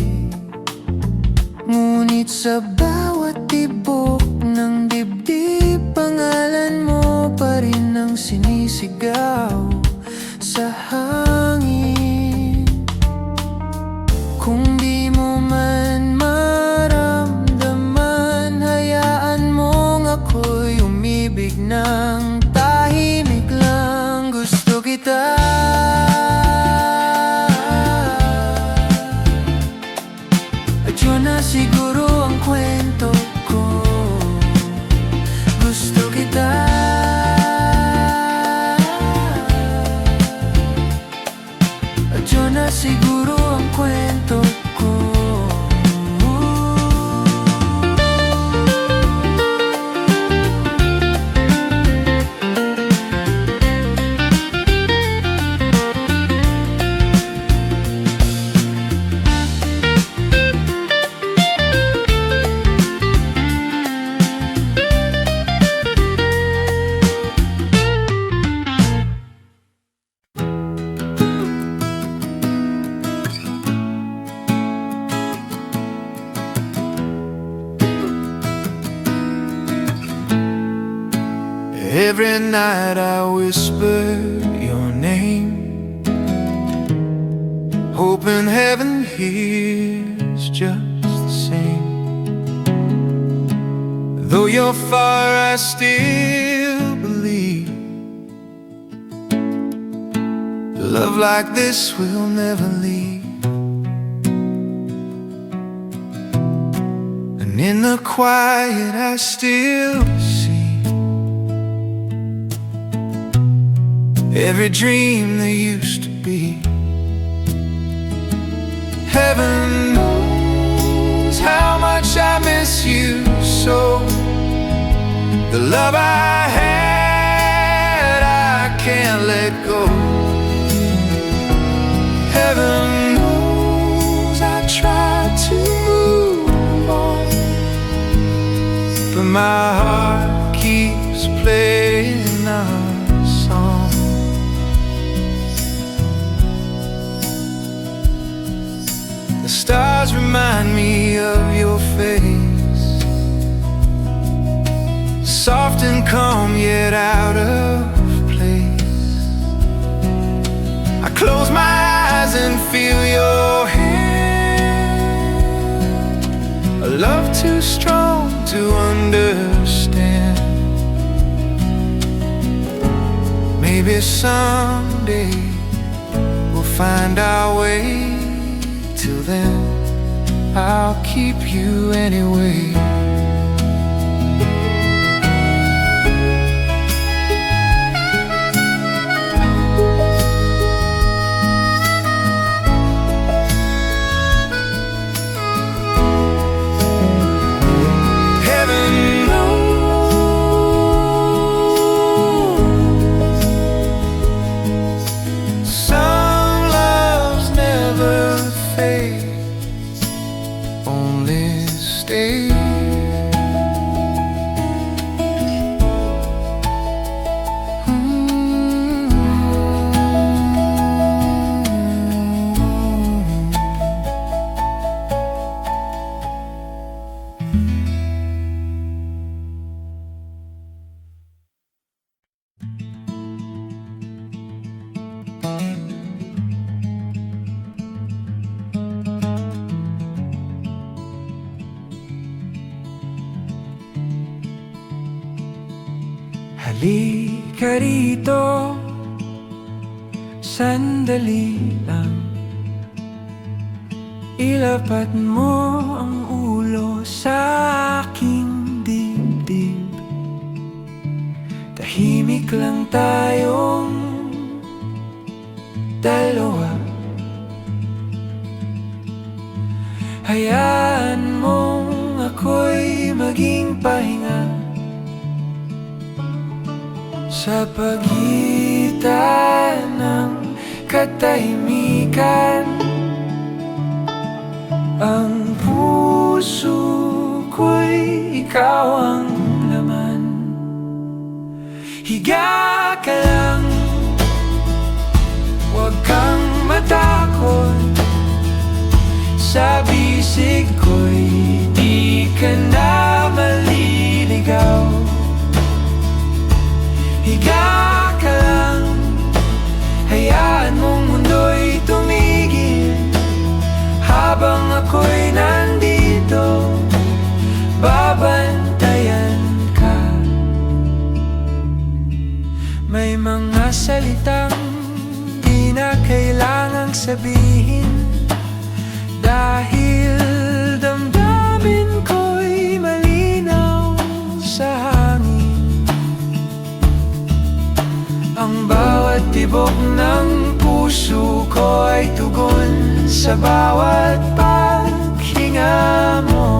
Ngunit sa bawat tibok ng dibdib, pangalan mo pa rin ang sinisigaw sa hangin. Kung di mo man maramdaman, hayaan mong ako'y umibig ng tahimik lang. Gusto kita, at yun na siguro ang kwento ko. Gusto kita, at yun na siguro ang kwento ko. Every night I whisper your name, hoping heaven hears just the same. Though you're far, I still believe love like this will never leave. And in the quiet I still see every dream there used to be. Heaven knows how much I miss you so. The love I had, I can't let go. Heaven knows I tried to move on, but my heart keeps playing our song. The stars remind me of your face, soft and calm love too strong to understand. Maybe someday we'll find our way. Till then, I'll keep you anyway. Heaven knows some loves never fade, only stay. Halika rito, sandali lang. Ilapat mo ang ulo sa aking dibdib. Tahimik lang tayong dalawa. Hayaan mong ako'y maging pahinga sa pagitan ng katahimikan. Ang puso ko'y ikaw ang laman. Higa ka lang, huwag kang matakot. Sa bisig ko'y di ka na maliligaw. Higa ka lang, hayaan mong mundo'y tumigil. Habang ako'y nandito, babantayan ka. May mga salitang di na kailangang sabihin, dahil damdamin ko'y malinaw sa hangin. Ang bawat tibok ng puso ko ay tugon sa bawat paghinga mo.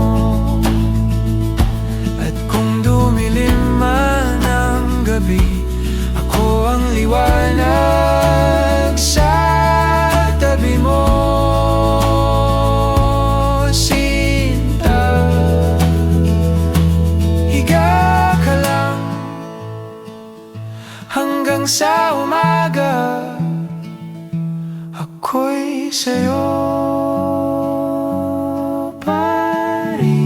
At kung dumilim man ang gabi, ako ang liwanag sa tabi mo, Sinta. Higa ka lang hanggang sa umaga, ako'y sa'yo pa rin.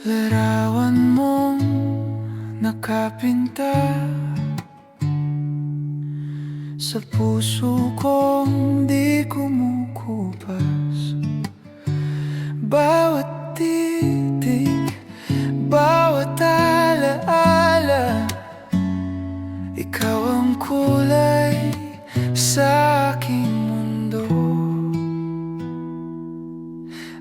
Larawan mong nakapinta sa puso kong di kumukupas. Bawat titik, bawat alaala, ikaw ikaw ang kulay sa aking mundo.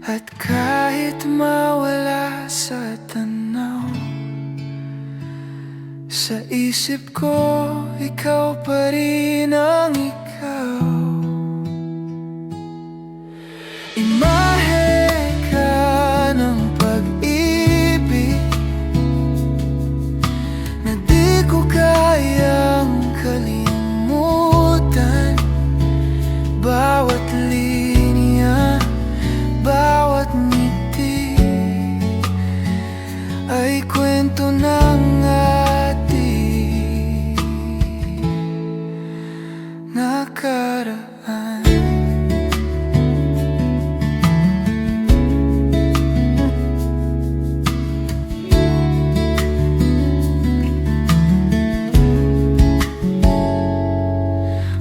At kahit mawala sa tanaw, sa isip ko, ikaw pa rin ang ikaw. Imahe ka ng pag-ibig na di ko kayang kalimutan. Bawat linya, bawat ngiti ay kwento ng ating nakaraan.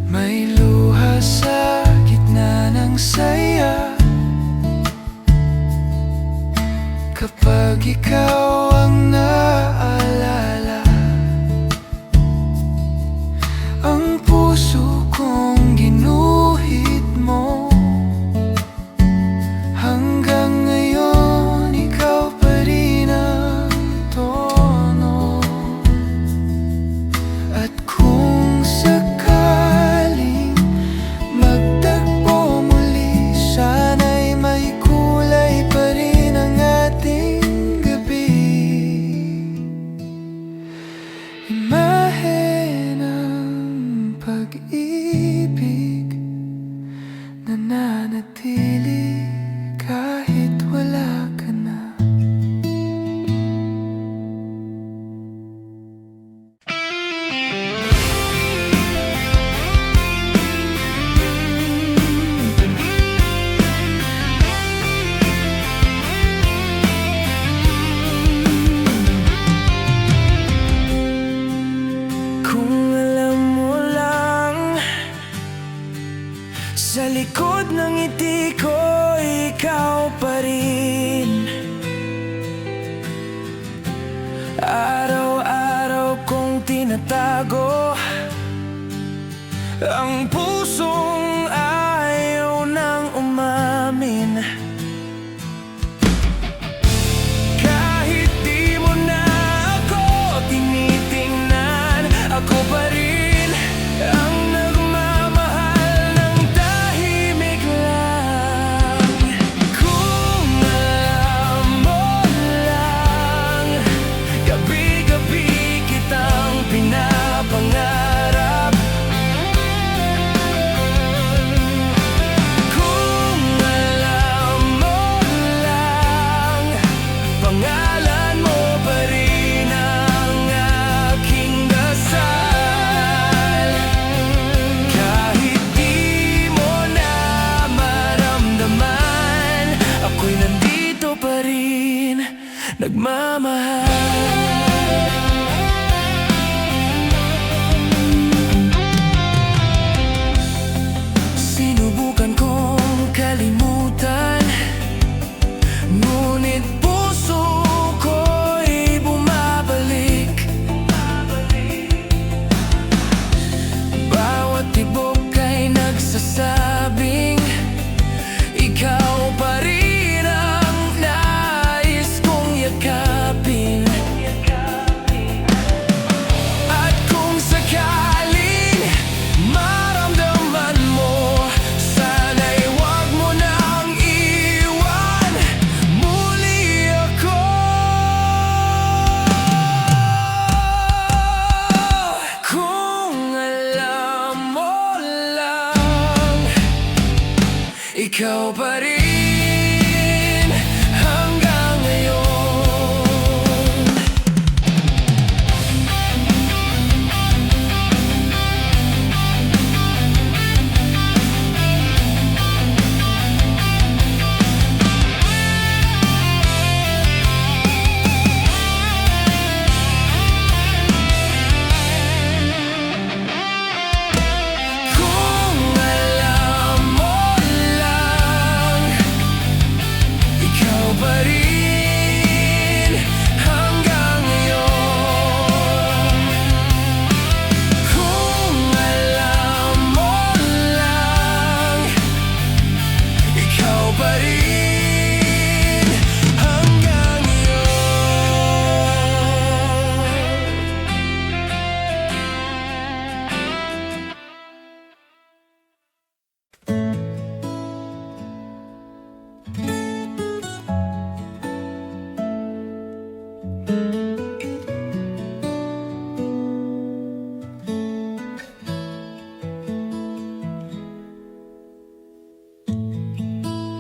May luha sa gitna ng saya kapag ikaw ang naalala. Ang puso kong ginuhit mo, hanggang ngayon ikaw pa rin ang tono. At kung sakaling magtagpo muli, sana'y may kulay pa rin ang ating gabi. Imahe ng pag-ibig nananatili kahit wala ka na. Kung alam mo lang, sa likod ng ngiti ko, ikaw pa rin. Araw-araw kong tinatago ang pusong ayaw nang umamin. Kahit di mo na ako tinitingnan, ako pa rin ang nagmamahal ng tahimik lang. Kung alam mo lang, gabi-gabi kitang pinapangarap. Kung alam mo lang, pangalan mo pa rin ang aking dasal. Kahit di mo na maramdaman, ako'y nandito pa rin, nagmamahal. Sinubukan kong kalimutan, ngunit puso ko'y bumabalik. Bawat tibok ay nagsasabing ikaw pa rin ang nais kong yakapin. At kung sakaling maramdaman mo, sana'y wag mo nang iwan muli ako. Kung alam mo lang, ikaw pa rin hanggang ngayon. Kung alam mo lang,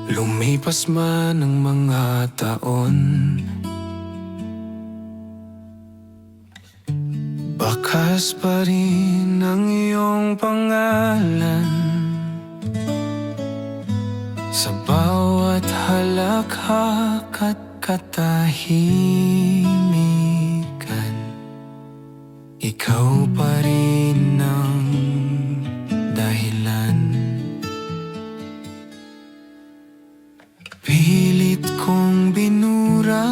Lumipas man ang mga taon, bakas pa rin ang iyong pangalan sa bawat halakhak at katahimikan. Ikaw pa rin ang dahilan. Pilit kong binura,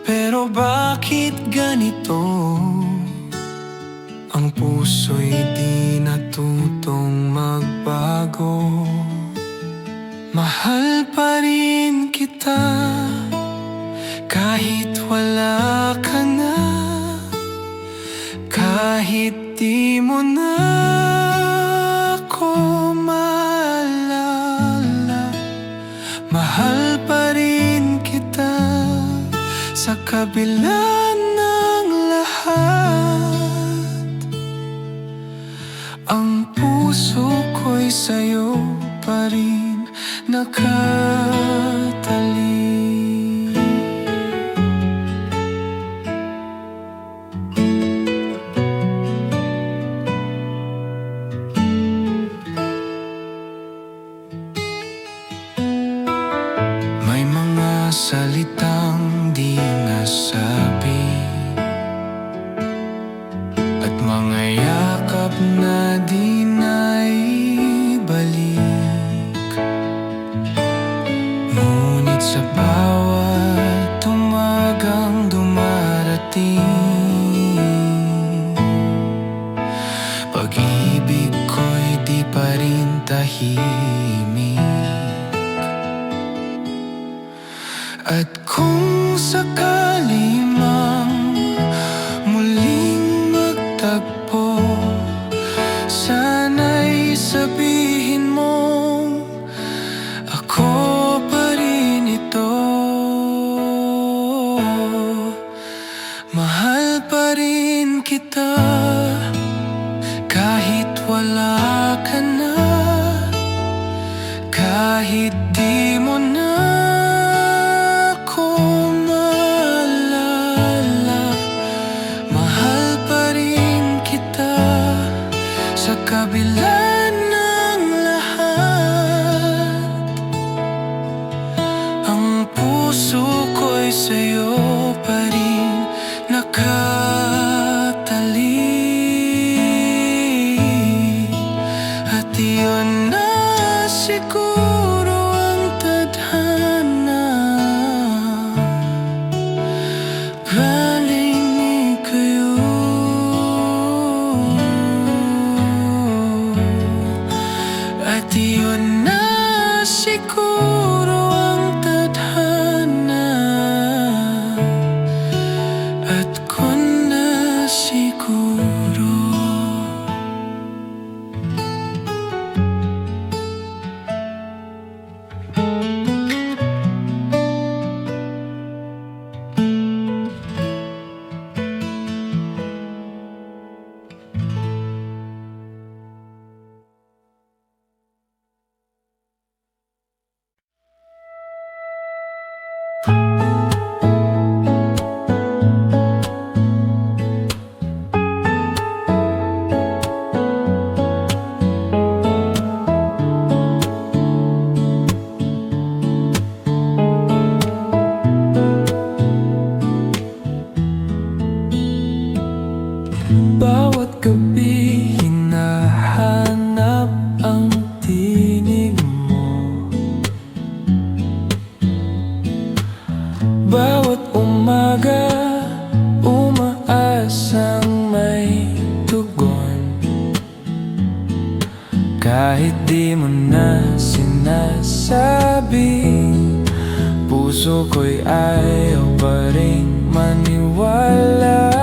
pero bakit ganito? Ang puso'y di natutong magbago. Mahal pa rin kita kahit wala ka na, kahit di mo na ako maalala. Mahal pa rin kita sa kabila ng lahat. Ang puso ko'y sa'yo pa rin nakatali. May mga salitang di nasabi at mga yakap na di naibalik. Ngunit sa bawat umagang dumarating, pag-ibig ko'y di pa rin tahimik. At kung sakali mang muling magtagpo, sana'y sabihin mo ako pa rin ito. Mahal pa rin kita kahit wala ka na, kahit di mo na kabila ng lahat. Ang puso ko'y sa'yo pa rin nakatali. At iyon na siguro ang tadhana, galing ikayo. At iyon na siguro ang tadhana, at kung na siguro. Bawat gabi hinahanap ang tinig mo. Bawat umaga umaasang may tugon. Kahit di mo na sinasabi, puso ko'y ayaw pa rin maniwala.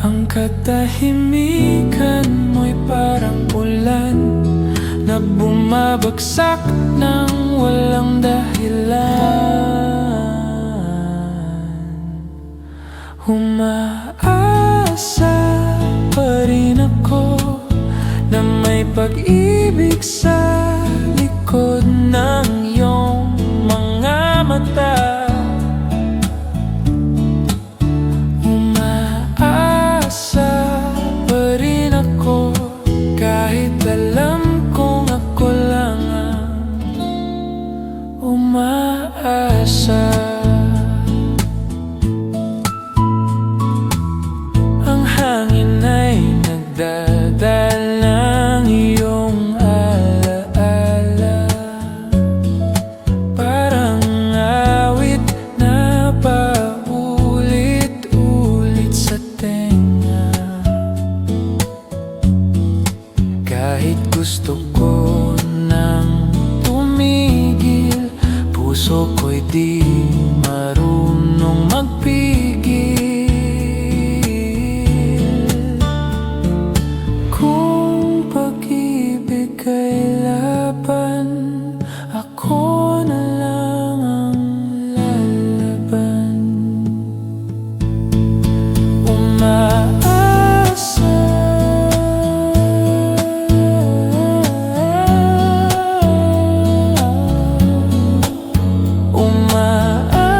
Ang katahimikan mo'y parang ulan na bumabagsak ng walang dahilan. Umaasa pa rin ako na may pag-ibig sa likod ng iyong mga mata. Umaasa pa rin ako kahit alam kong ako lang ang umaasa. Ang hangin ay nagdadala ng iyong alaala, parang awit na paulit-ulit sa tenga. Kahit gusto ko nang tumigil, puso ko'y di marunong magpigil. Kung pag-ibig ay laban, ako na lang ang lalaban. Umaasa, umaasa,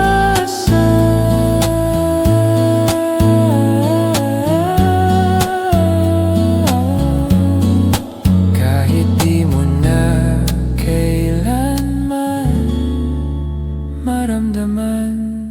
kahit di mo na kailanman maramdaman.